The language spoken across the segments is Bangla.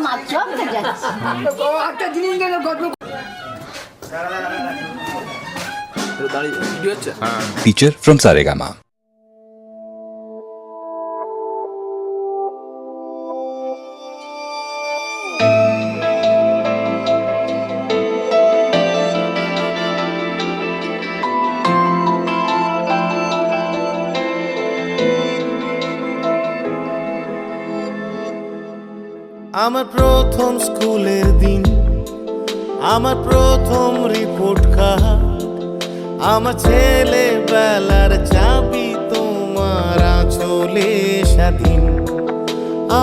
মাত্র আমরা যাচ্ছি। একটা জিনিস গেল গল্প Feature from Saregama. আমার প্রথম স্কুলের দিন, আমার প্রথম রিপোর্ট কার্ড, আমার ছেলেবেলার চাবি তোমার আঁচলে স্বাধীন।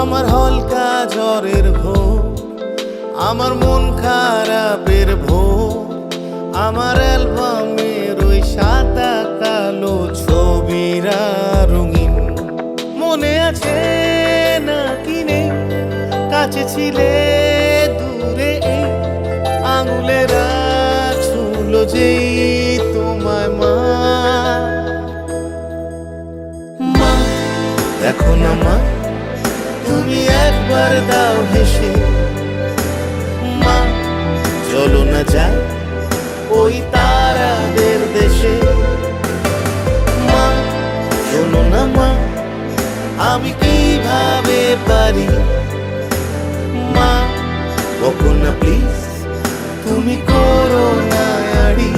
আমার হলকা জ্বরের ভোর, আমার মন খারাপের ভোর, আমার অ্যালবামের ওই সাদা কালো ছবিরা রঙিন। মনে আছে না কিনে কাছে ছিলে দূরে এই আঙুলেরা ছুলো যেই তোমায় মা। মা দেখো না মা, তুমি একবার দাও হেসে। মা চলো না যাই ওই তারাদের দেশে। মা শোনো না মা, আমি কিভাবে পারি। মা বকো না প্লিজ, তুমি করো না আড়ি।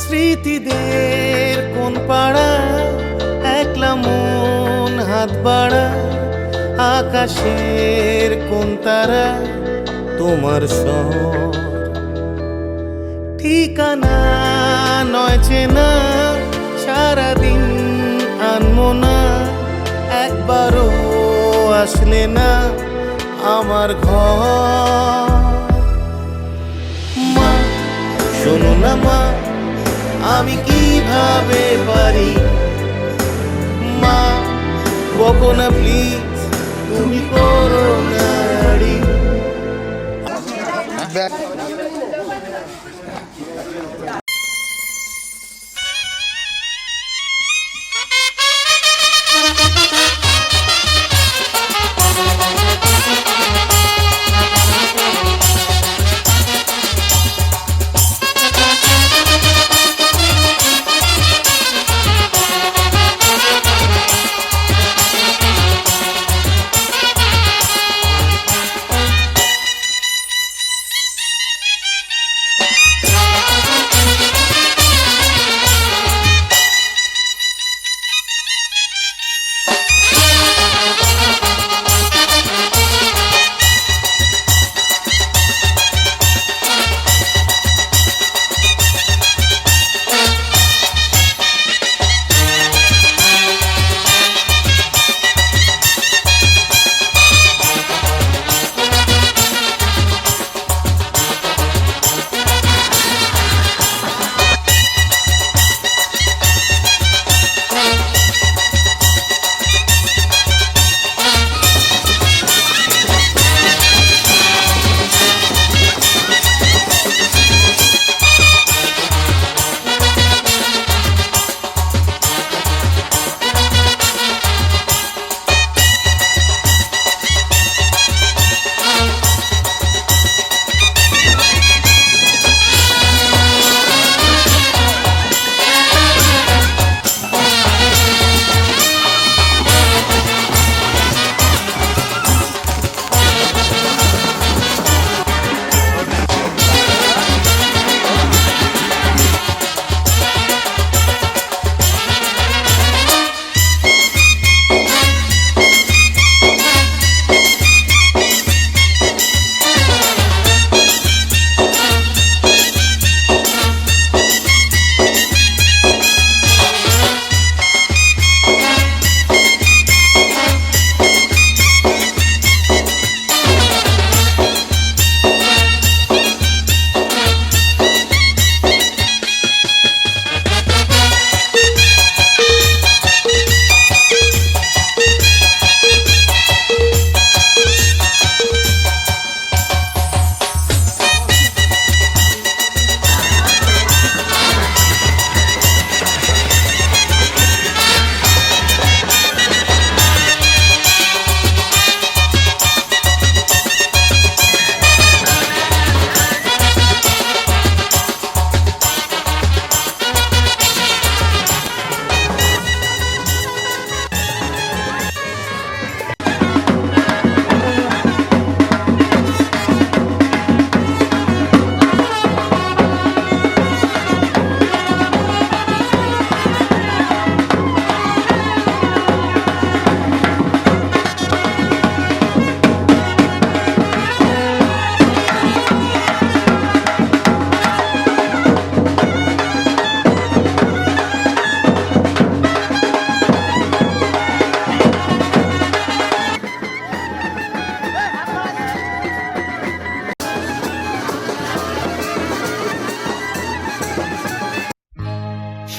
স্মৃতিদের কোন পাড়া, একলা মন হাত বাড়া, আকাশের কোন তারা তোমার স্বর। ঠিকানা নয় চেনা, সারাদিন আনমো না, একবারও আসলে না আমার ঘর। মা শোনো না মা, আমি কিভাবে পারি। মা বকো না প্লিজ, তুমি করো না আড়ি।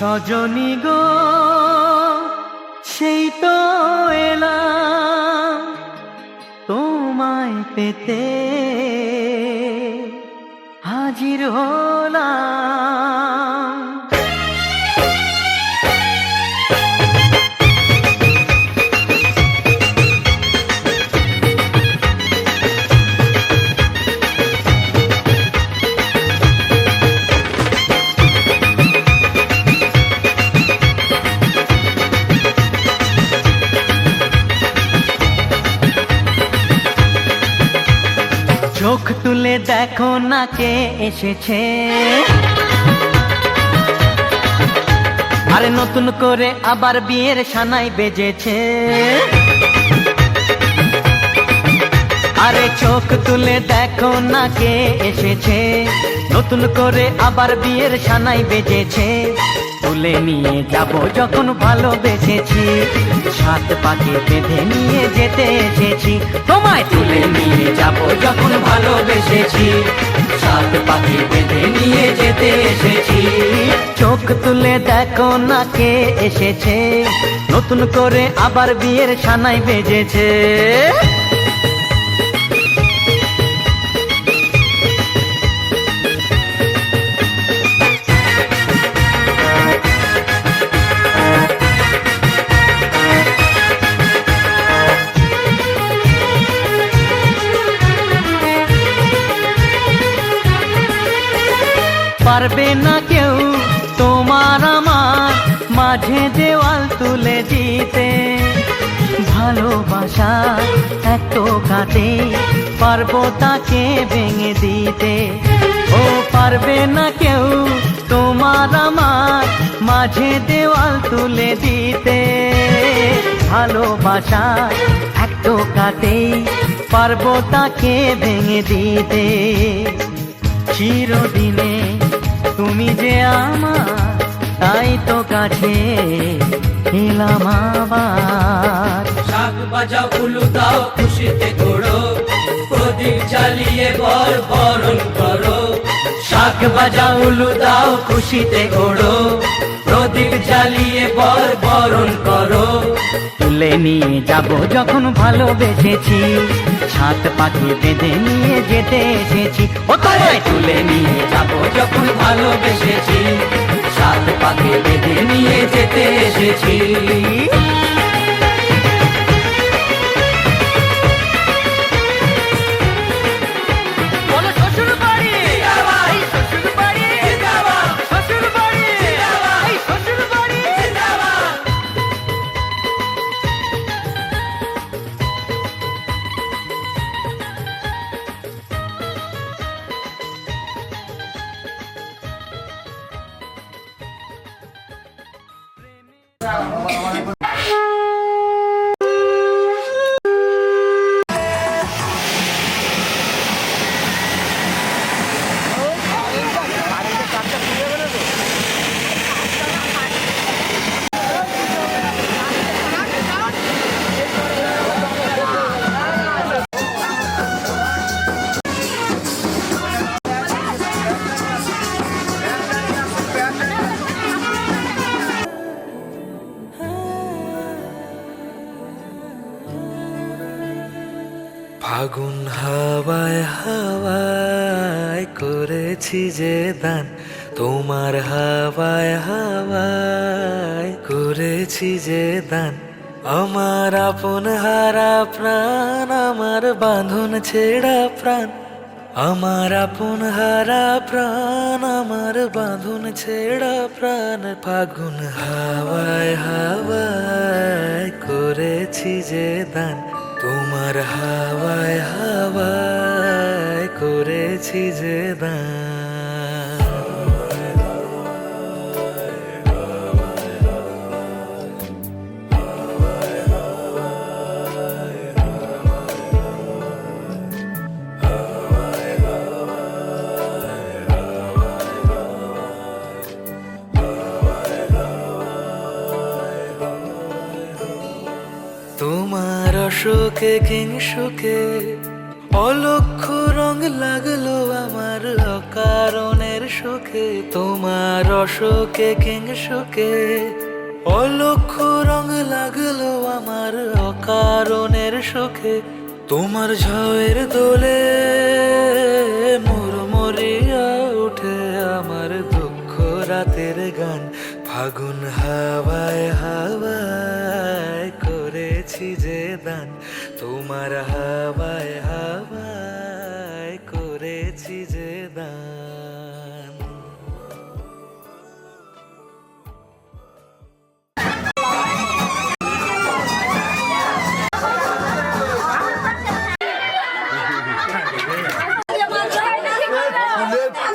সজনী গো সেই তো এলাম তোমায় পেতে হাজির হলাম। চোখ তুলে দেখো না কে এসেছে, আরে নতুন করে আবার বিয়ের সানাই বেজেছে। আরে চোখ তুলে দেখো না কে এসেছে, নতুন করে আবার বিয়ের সানাই বেজেছে। তুলে নিয়ে যাব যখন ভালোবেসেছি, সাত পাকে বেঁধে নিয়ে যেতে এসেছি। তোমায় তুলে নিয়ে যাব যখন ভালোবেসেছি, সাত পাকে বেঁধে নিয়ে যেতে এসেছি। চোখ তুলে দেখো না কে এসেছে, নতুন করে আবার বিয়ের সানাই বেজেছে। পারবে না কেউ তোমার আমার মাঝে দেওয়াল তুলে দিতে, ভালোবাসা এত কাটে পারবো তাকে ভেঙে দিতে। ও পারবে না কেউ তোমার আমার মাঝে দেওয়াল তুলে দিতে, ভালোবাসা এত কাটে পারবো তাকে ভেঙে দিতে। চিরদিনে তুমি যে আমার, তাই তো কাছে এলাম আবার। শাক বাজাও উলু দাও খুশিতে ঘোড়ো, প্রদীপ জ্বালিয়ে বর বরণ করো। শাক বাজাও উলু দাও খুশিতে ঘোড়ো, প্রদীপ জ্বালিয়ে বর বরণ করো। তুলে নিয়ে যাব যখন ভালোবেসেছি, সাত পাখি বেঁধে নিয়ে যেতে এসেছি। ও তোমায় তুলে নিয়ে যাব যখন ভালোবেসেছি, সাত পাখি বেঁধে নিয়ে যেতে এসেছি। ফাগুন হাওয়ায় হাওয়ায় করেছি যে দান, তোমার হাওয়ায় হাওয়ায় করেছি যে দান। আমার আপন হারা প্রাণ, আমার বাঁধন ছেঁড়া প্রাণ, আমার আপন হারা প্রাণ, আমার বাঁধন ছেঁড়া প্রাণ। ফাগুন হাওয়ায় হাওয়ায় করেছি যে দান, তোমার হাওয়ায় হাওয়ায় করেছি যে দান। তোমার অশোকে কিংসুকে অলক্ষ রং লাগলো আমার অকারণের সুখে তোমার অশোকে কিংসুকে অলক্ষ রং লাগলো আমার অকারণের সুখে তোমার ঝাউয়ের দোলে মরমরিয়া উঠে আমার দুঃখ রাতের গান ফাগুন হাওয়ায় হাওয়ায় করেছি যে দান তোমার হাওয়ায় হাওয়ায় করেছি যে দান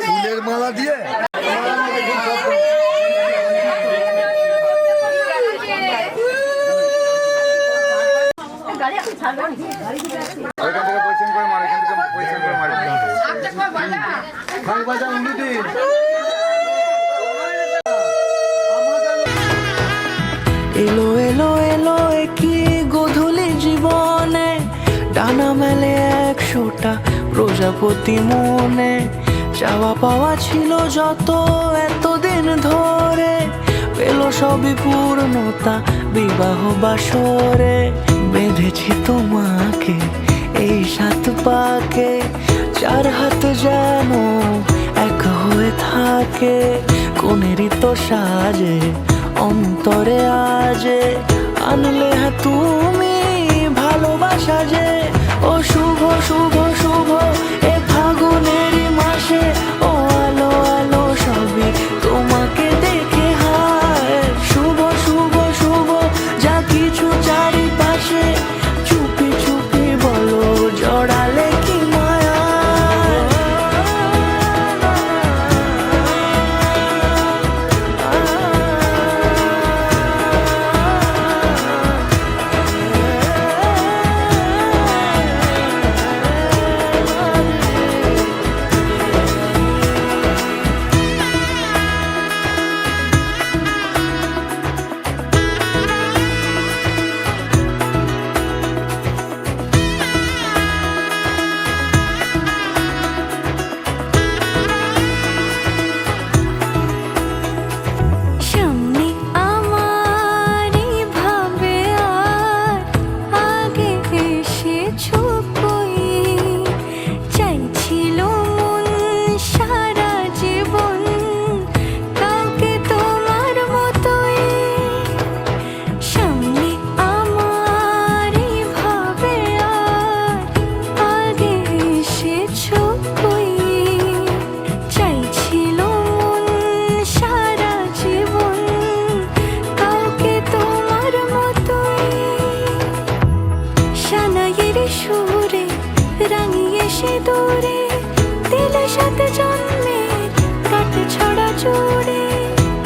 ফুলের মালা দিয়ে এলো এলো এলো কি গোধূলি জীবনে ডানা মেলে 100টা প্রজাপতি মনে চাওয়া পাওয়া ছিল যত এতদিন ধরে পেল সবই পূর্ণতা বিবাহ বাসরে বেঁধেছি তোমাকে এই 7 পাকে 4 হাত যেন এক হয়ে থাকে কোনেরই তো সাজে অন্তরে আজে আনলে তুমি ভালোবাসা যে ও শুভ শুভ শুভ এ ফাগুনেরই মাসে ও আলো আলো সবই তোমাকে দেখে হায় শুভ শুভ শুভ যা কিছু চারিপাশে চুপি চুপি বলো জড়ালে কি মায়া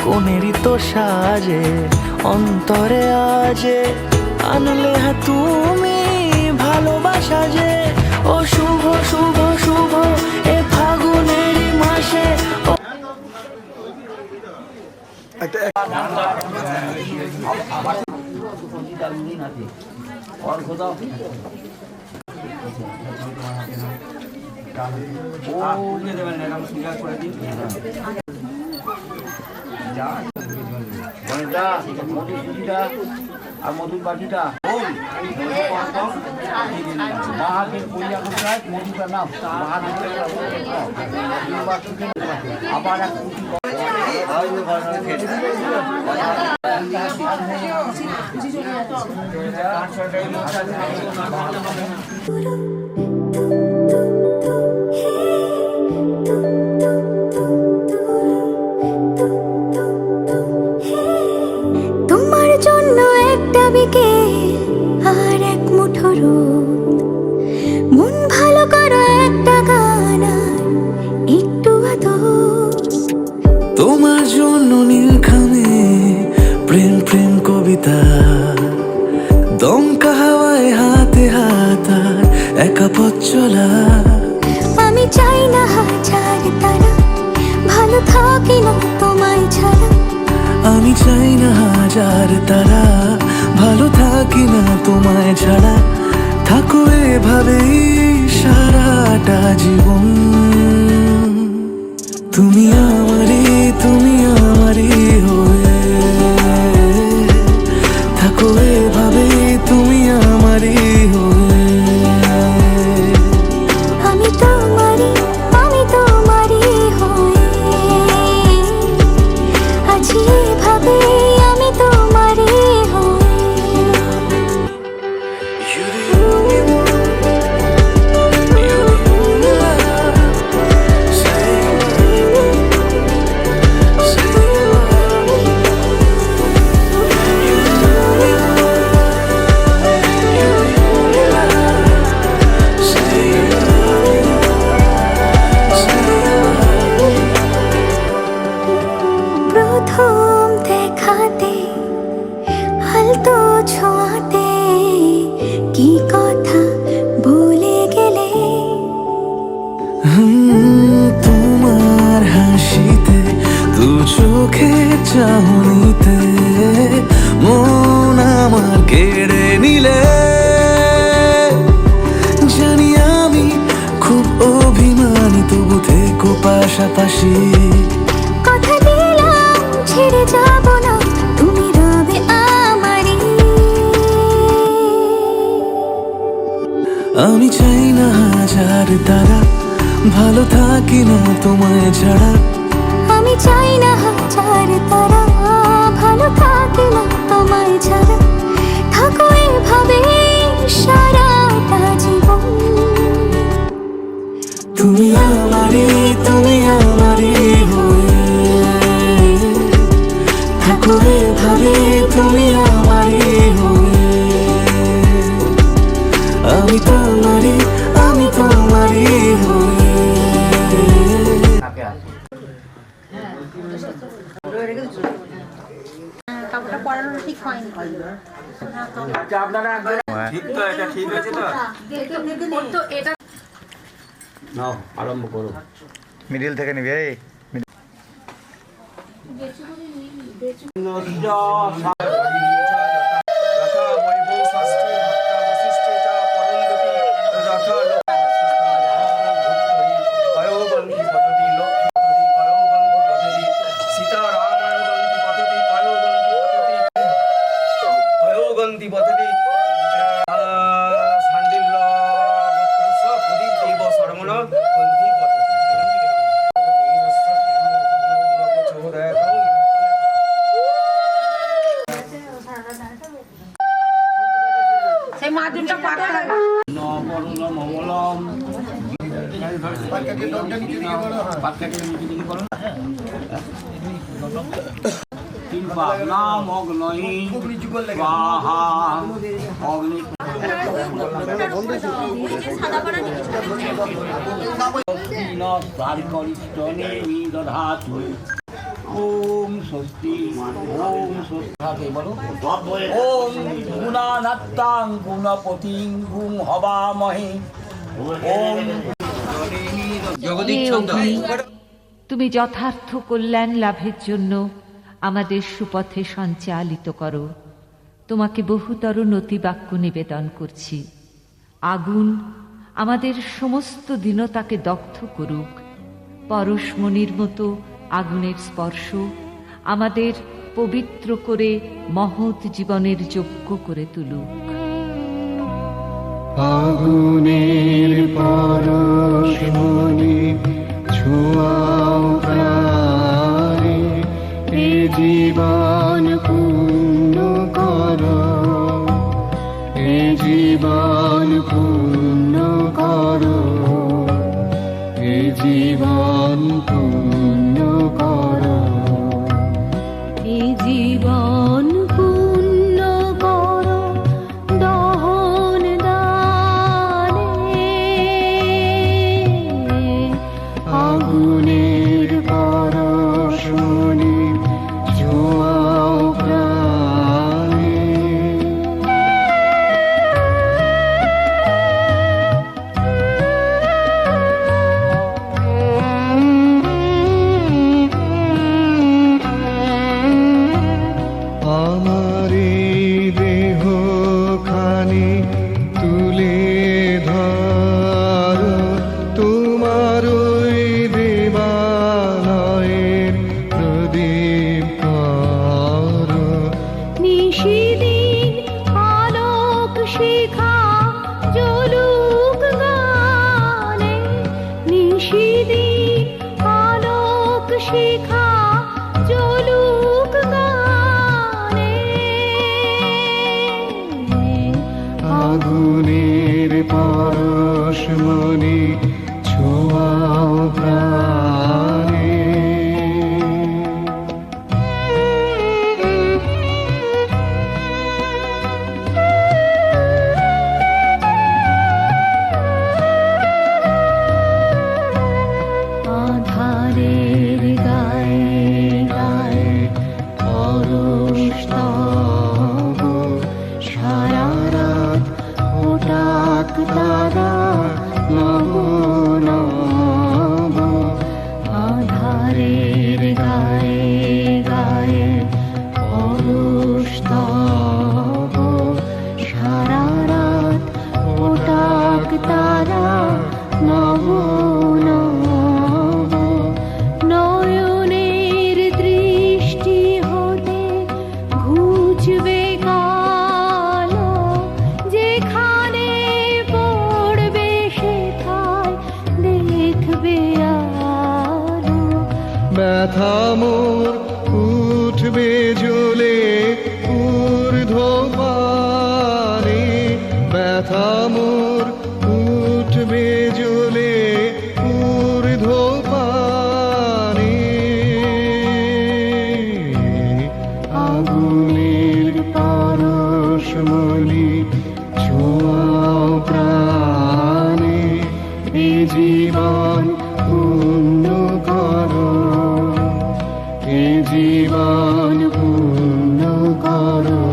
কোনেরই তো সাজে অন্তরে আজে আনলে তুমি ভালোবাসা যে ও শুভ শুভ শুভ এ ফাগুনেরই মাসে আর মধুর বাটিটা মহাদেব পূজা করতে হয় মধুটা নাম আবার এক তোমার জন্য একটা বিকেল আর এক মুঠো রোদ মন ভালো করো একটা গান একটু আদর তোমার জন্য নীলখামে প্রেম প্রেম কবিতা দমকা হাওয়ায় হাতে হাতা একা পথ চলা আমি চাই না হাজার তারা ভালো থাকি না তোমায় ছাড়া আমি চাই না হাজার তারা ভালো থাকি না তোমায় ছাড়া থাকো এভাবেই সারাটা জীবন তুমি তোমার হাসিতে দু চোখের চাহনিতে মন আমার কেড়ে নিলে। জানি আমি খুব অভিমানী, তবু থেকো পাশাপাশি। কথা দিলাম ছেড়ে যাব না, তুমি রবে আমারই। আমি চাই না হাজার তারা, ভালো থাকি না তোমায় ছাড়া। আমি চাই না হাজার তারা, ভালো থাকি না তোমায় ছাড়া। থাকো এভাবে সারাটা জীবন। তুমি আমারই হয়ে থাকো এভাবে, তুমি আমারই হয়ে। আমি তোমারই হয়ে। কাপড়টা পরানো ঠিক হয়নি। আচ্ছা আপনারা এটা নাও আরম্ভ করো। মিডিল থেকে নিবি এই সেই মাদুরটা পাকা মঙ্গলম তিন পাক নাম অগ্নয়ী স্বাহা অগ্নি দধাতু। ওম স্বস্তি ওম স্বস্তি বলো। ওম গুণানাত্তাং গুণপতিং গুং হবামহে। ওম হে অগ্নি, তুমি যথার্থ কল্যাণ লাভের জন্য আমাদের সুপথে সঞ্চালিত করো। তোমাকে বহুতর নতিবাক্য নিবেদন করছি। আগুন আমাদের সমস্ত দীনতাকে দগ্ধ করুক। পরশমণির মতো আগুনের স্পর্শ আমাদের পবিত্র করে মহৎ জীবনের যোগ্য করে তুলুক। আগুনের পরশমণি ছোঁয়াও প্রাণে, এ জীবন পূর্ণ করো, এ জীবন পূর্ণ করো, এ জীবন পূর্ণ করো, এ জীবন পূর্ণ করো দহন দানে। আগুনে নব নব নয়নের দৃষ্টি হতে ঘুচবে কালো, যেখানে পড়বে সেথায় দেখবে আলো। ব্যথা মোর উঠবে জ্বলে ঊর্ধ্বপানে, ব্যথা মোর উঠবে জ্বলে ঊর্ধ্বপানে। আগুনের পরশমণি ছোঁয়াও প্রাণে, এ জীবন পূর্ণ করো, এ জীবন পূর্ণ করো,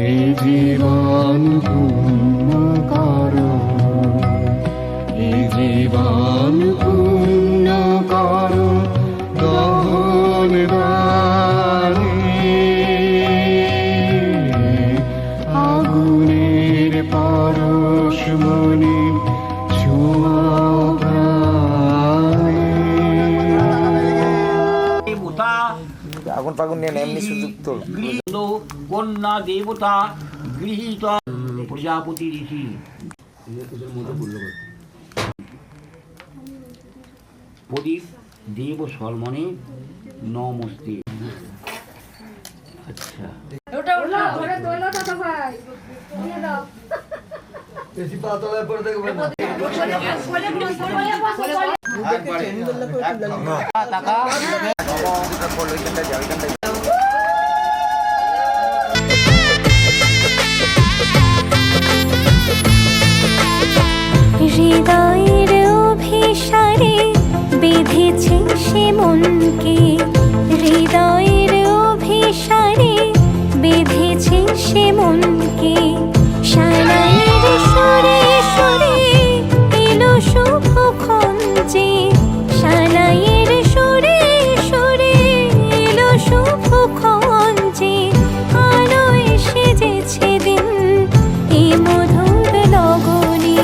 এ জীবন পূর্ণ করো, এ জীবন পূর্ণ করো দহন দানে। আগুনের পরশমণি ছোঁয়াও প্রাণে। দেবতা আগুন ফাগুন নিয়ে এমনি সুযোগ তো গৃহীত, কন্যা দেবতা গৃহীত, প্রজাপতি ঋষি। প্রদীপ দেব সলমনে নমস্তে। আচ্ছা, হৃদয়ের অভিসারে বেঁধেছে সে মনকে, হৃদয়ের অভিসারে বেঁধেছে সে মনকে। সানাইয়ের সুরে সুরে এলো শুভক্ষণ যে, সানাইয়ের সুরে সুরে এলো শুভক্ষণ যে। আলোয় সেজেছে দিন এ মধুর লগনে,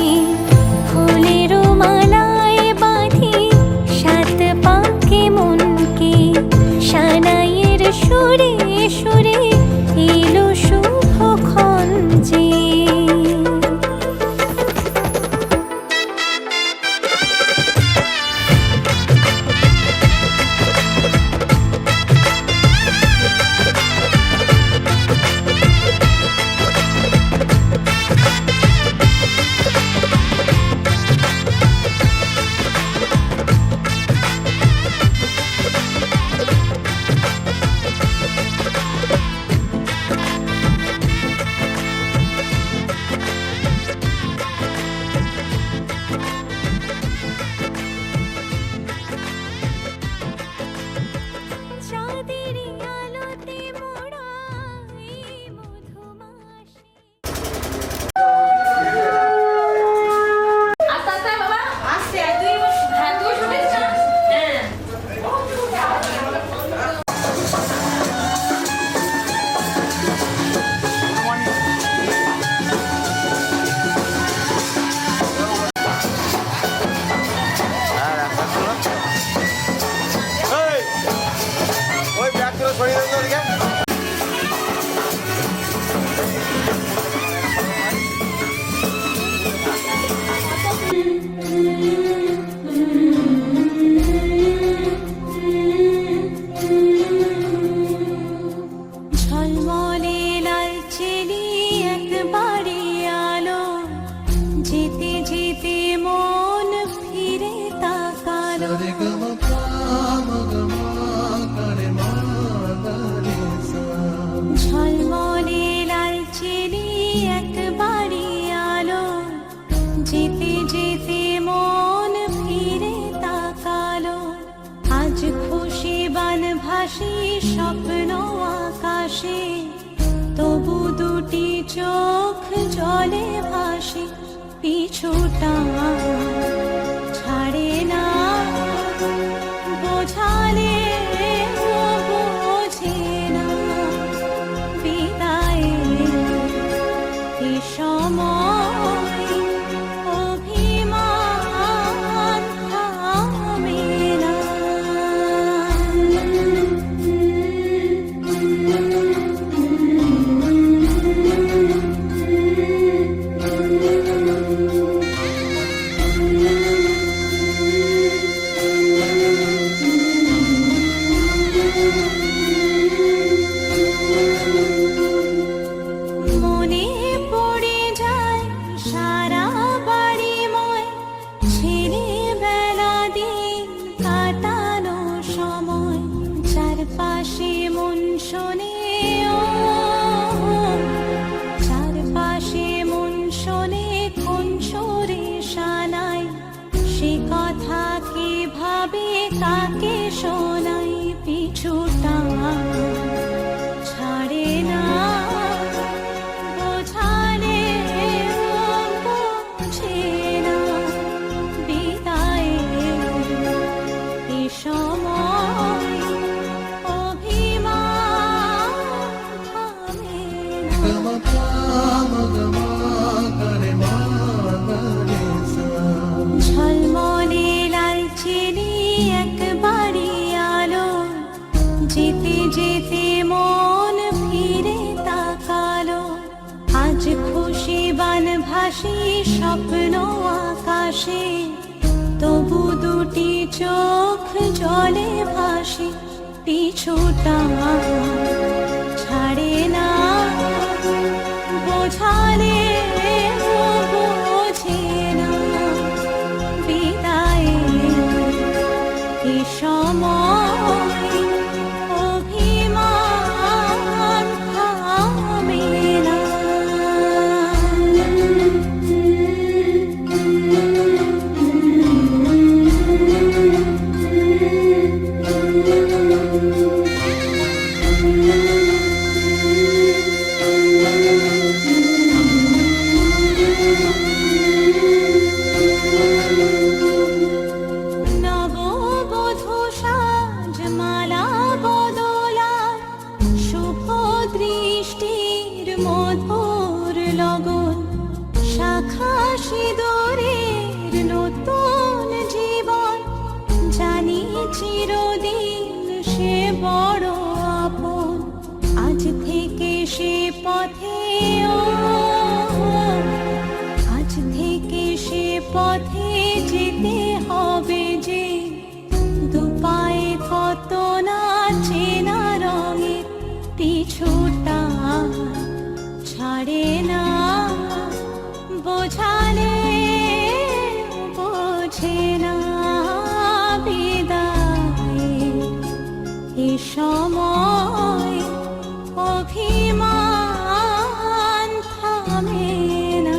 ফুলের মালায় বাঁধি সাত পাকে মনকে। সানাইয়ের সুরে সুরে এলো শুভক্ষণ যে। চাঁদের আলোতে মোড়া এই মধুমাসে। ওই ব্যাগগুলো সরিয়ে দেন তো ওদিকে। ঝলমলে লাল চেলি একবারে আলো, যেতে যেতে মন ফিরে তাকালো। ঝলমলে লাল চেলি একবারে আলো, যেতে যেতে মন ফিরে তাকালো। আজ খুশি বান ভাসি স্বপ্ন আকাশে, তবু দুটি চোখ জলে ভাসে। পিছুটা ছাড়ে না, বোঝালে বোঝে না। বিদায়ের এ সময় অভিমান শোনে ও চারপাশে মন শোনে কোন সুরে শানাই সে কথা কিভাবে কাকে শোনাই পিছুটা ছাড়ে না বোঝালে বোঝে না বিদায় এ সময় অভিমান থামে ঝলমলে লালচেনে একবারই আলো যেতে যেতে মন ফিরে তাকালো আজ খুশি বান ভাসি স্বপ্ন আকাশে তবু দুটি চোখ জলে ভাসে পিছুটা ছাড়ে না বোঝালে বোঝে না বিদায় এ সময় অভিমান থামে না নববধূ সাজমালা বদলায় শুভ দৃষ্টির মধুর লগন শাখা সিঁদুরের নতুন জীবন জানি চিরদিন সে বড় আপন আজ থেকে সে পথে আজ থেকে সে পথে যেতে হবে যে দুপায়ে কত না চেনা রঙের পিছুটা ছাড়ে না বোঝালে বোঝে না বিদায় এ সময় অভিমান থামে না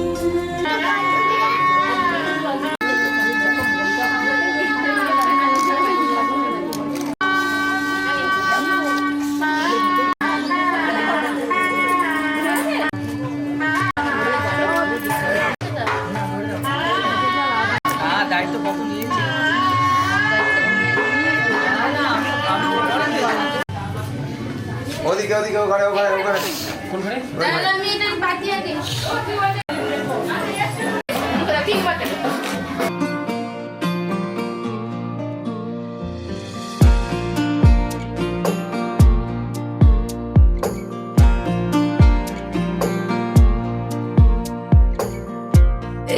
ওদিকে ওদিকে ওখানে ওখানে ওখানে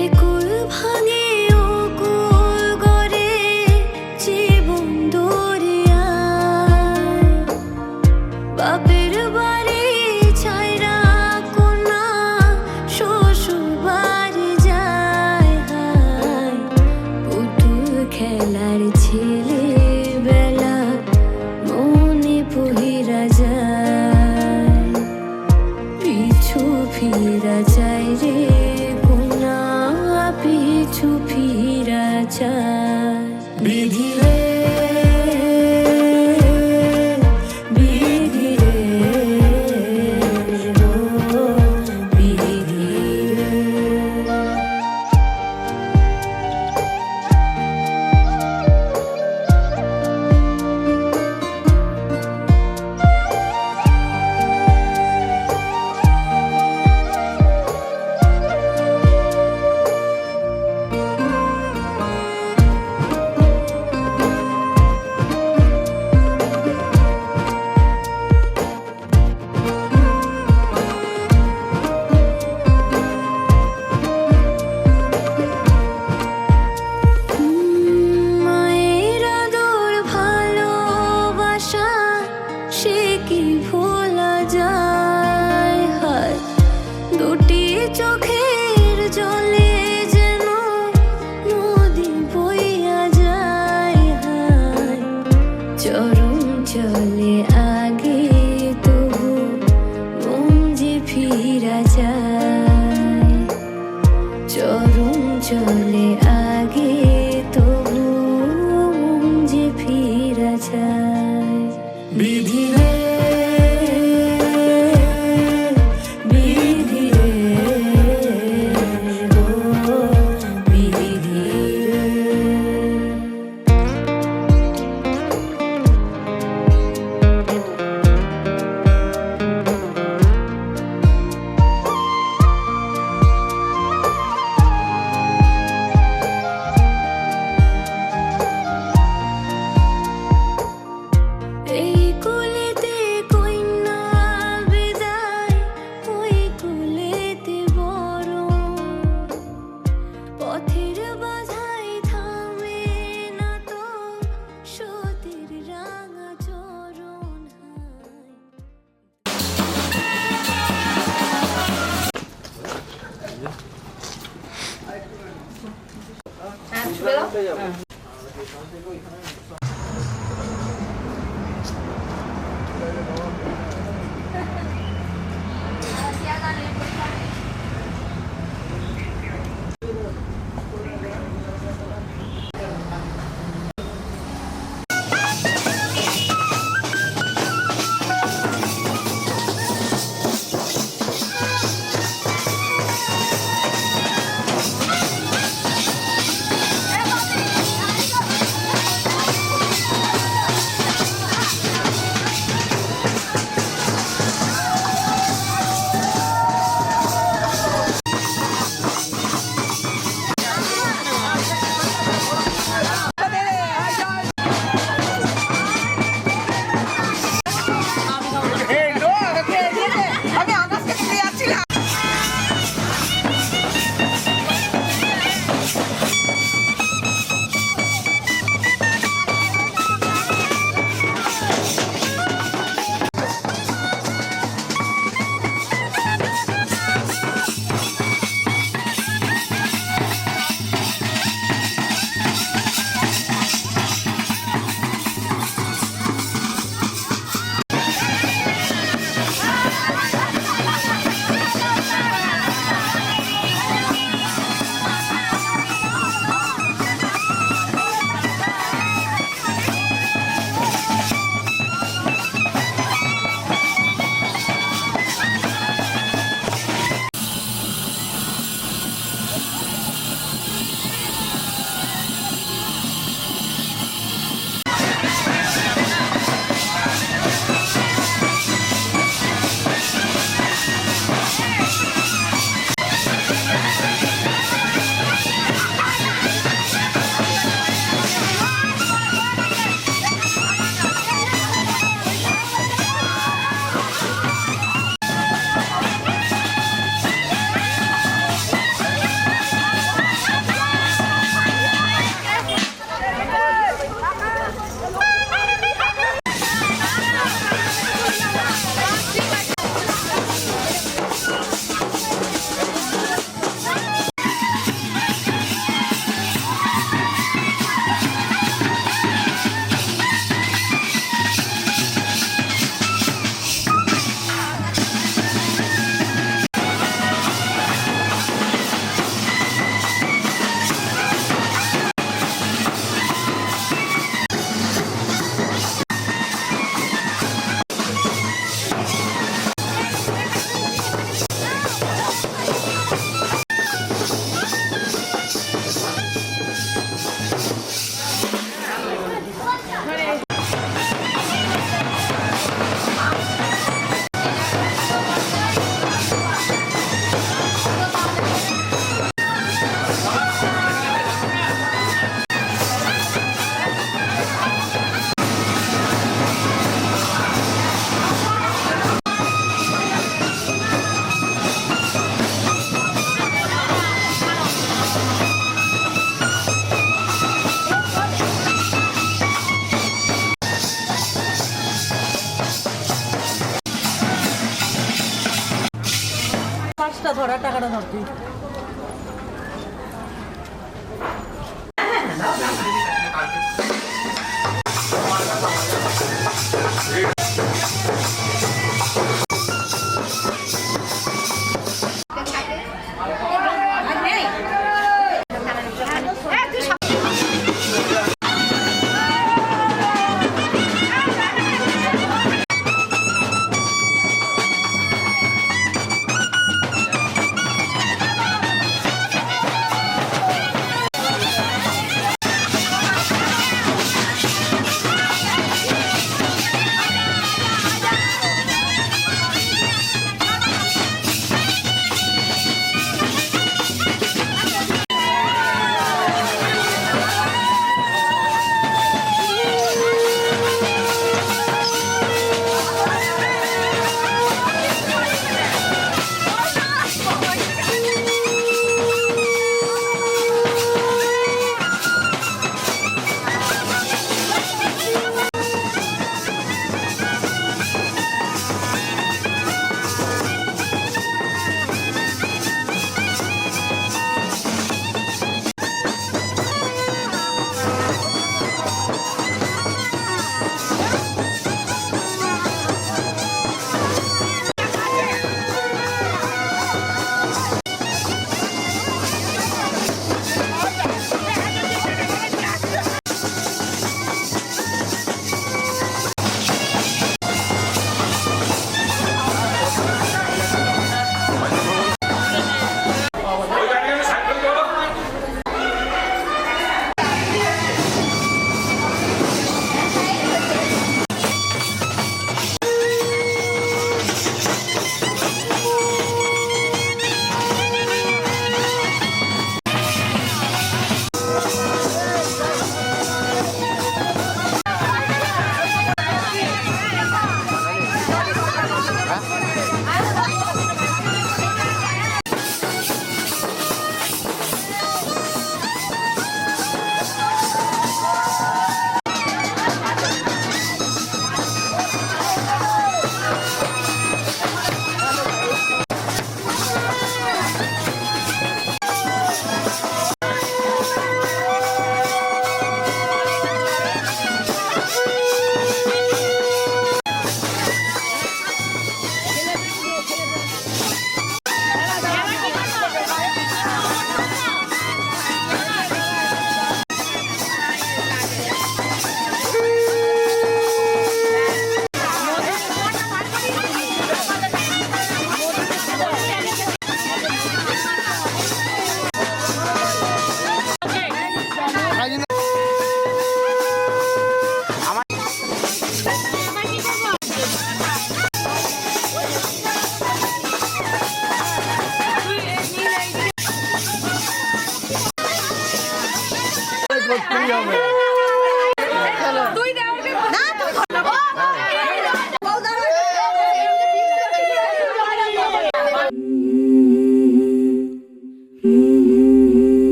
একুল ভাঙে ও কুল গড়ে জীবন দরিয়ায় বাপের বাড়ি ছাইরা কোনা শ্বশুর বাড়ি যায় হায় পুতুল খেলার ছেলে বেলা মনে পহিরা যায় পিছু ফিরা যায় রে কোনা পিছু ফিরা যায় বিধি রে বিধি রে ও বিধি রে ধরা টাকাটা ধরতে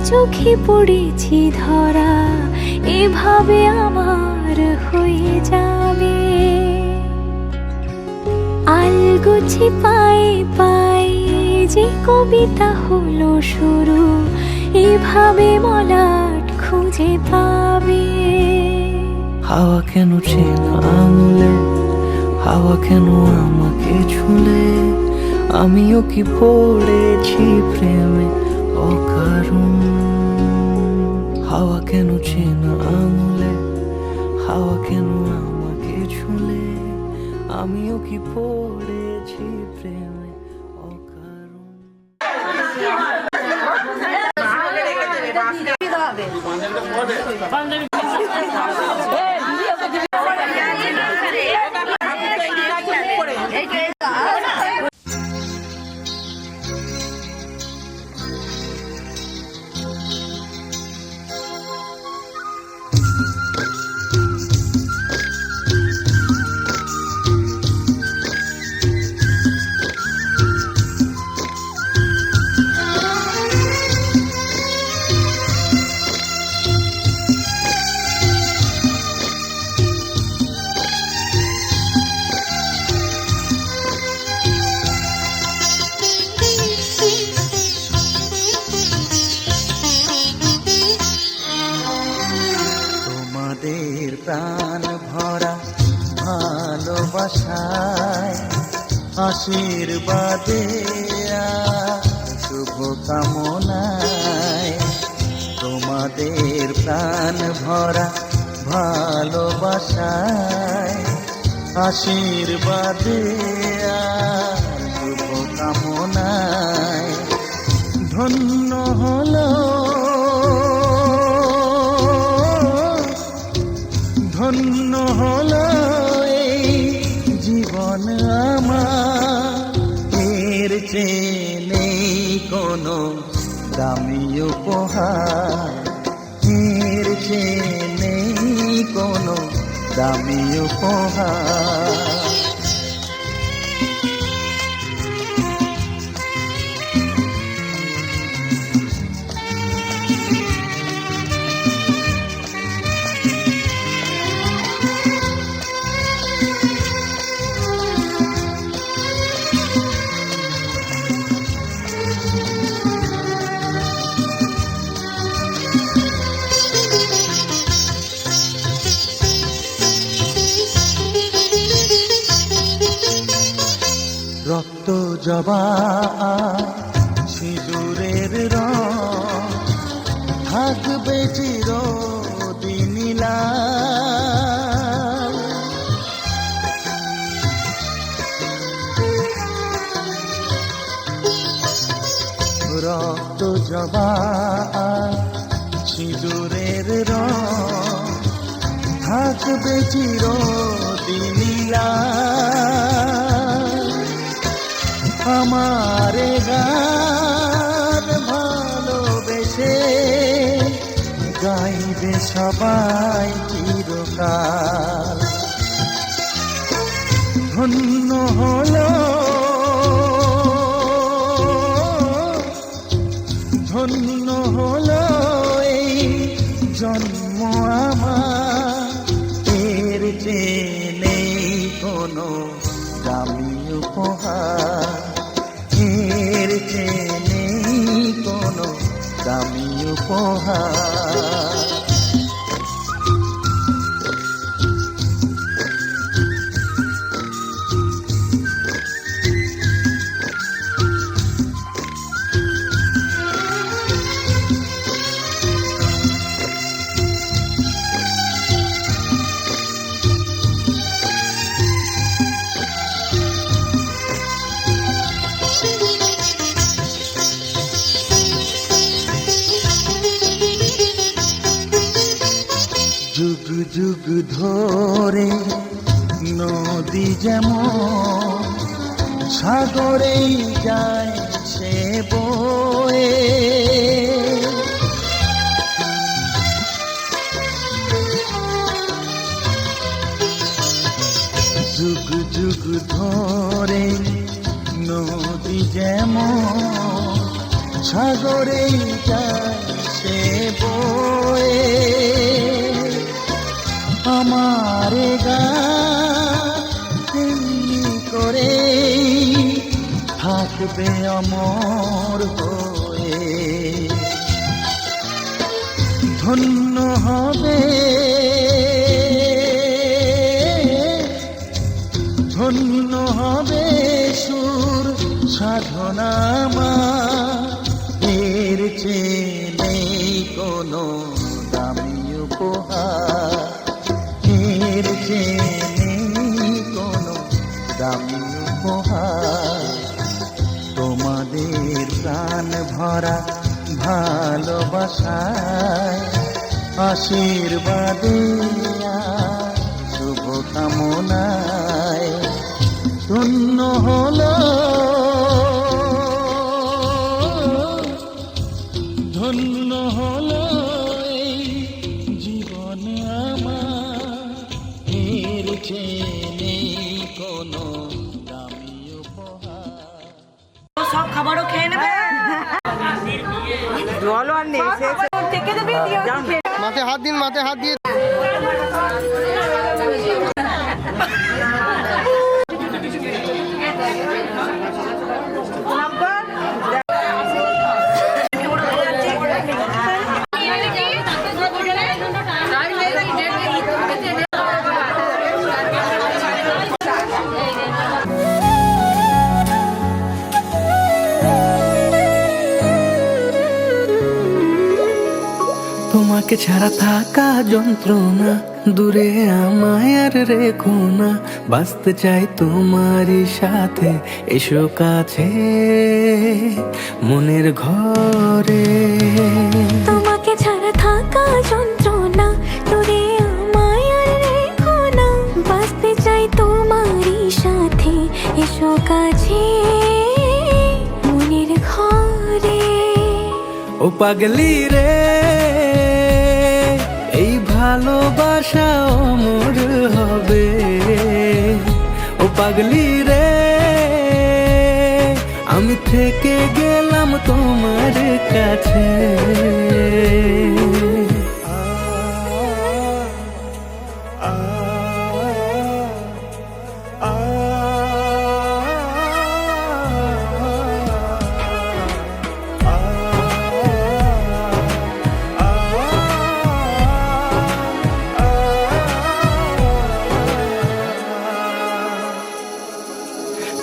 চোখে পড়েছি ধরা এভাবে আমার হয়ে যাবে আলগোছে পায়ে পায়ে যে কবিতা হলো শুরু এভাবে মলাট খুঁজে পাবে হাওয়া কেন চেনা আঙুলে হাওয়া কেন আমাকে ছুলে আমিও কি পড়েছি প্রেমে অকারণ হাওয়া কেন চেনা আঙুলে হাওয়া কেন আমাকে ছুলে আমিও কি পড়েছি প্রেমে অকারণ প্রাণ ভরা ভালোবাসায় আশীর্বাদে শুভ কামনায় তোমাদের প্রাণ ভরা ভালোবাসায় আশীর্বাদে শুভ কামনায় ধন্য হলো ধন্য হলো এই জীবন আমার এর চেয়ে নেই কোনো দামি উপহার এর চেয়ে নেই কোনো দামি উপহার রক্ত জবা সিঁদুরের রং থাকবে চিরদিন লাল। রক্ত জবা সিঁদুরের রং থাকবে চিরদিন লাল। আমারে গান ভালোবেসে গাইবে সবাই চিরকাল। ধন্য হলো ধন্য হলো এই জন্ম আমার এর চেয়ে নেই কোনো দামি উপহার এর চেয়ে নেই কোনো দামি উপহার। যুগ যুগ ধরে নদী যেমন সাগরেই যায় সে বয়ে, যুগ যুগ ধরে নদী যেমন সাগরেই যায় সে বয়ে। আমারে গানি করে থাকবে অমর হয়ে। ধন্য হবে ধন্য হবে সুর সাধনা এর চেয়ে নেই কোনো দামি উপহার এর চেয়ে নেই কোনো দামি উপহার। তোমাদের প্রাণ ভরা ভালোবাসায় আশীর্বাদে শুভ কামনায় ধন্য হলো ধন্য হলো এই জীবন আমার এর চেয়ে নেই কোনো দামি উপহার। সব খাবারও খেয়ে নেবে, জলও আর নেই, থেকে দেবে। মাথায় হাত দিন, মাথায় হাত দিয়ে তোমাকে ছাড়া থাকা যন্ত্রণা, দূরে আমায় আর রেখো না, বাঁচতে চাই তোমারই সাথে, এসো কাছে মনের ঘরে। তোমাকে ছাড়া থাকা যন্ত্রণা, দূরে আমায় আর রেখো না, বাঁচতে চাই তোমারই সাথে, এসো কাছে মনের ঘরে। ও পাগলি রে, এই ভালোবাসা অমর হবে। ও পাগলি রে, আমি থেকে গেলাম তোমার কাছে।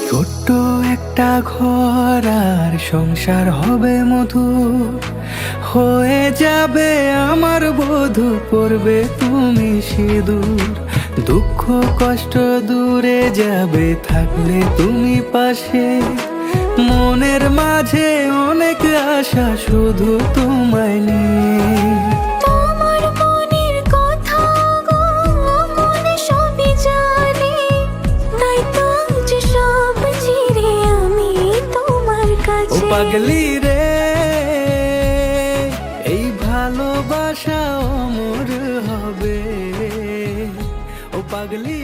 ছোট্ট একটা ঘর আর সংসার হবে মধুর, হয়ে যাবে আমার বধূ, পড়বে তুমি সিঁদুর। দুঃখ কষ্ট দূরে যাবে থাকলে তুমি পাশে, মনের মাঝে অনেক আশা শুধু তোমায় নিয়ে। তোমার মনের কথা গো মনে সবই জানি, তাই তো যে সব ছেড়ে আমি তোমার ও কাছে। পাগলি রে, এই ভালোবাসা অমর হবে। ও পাগলি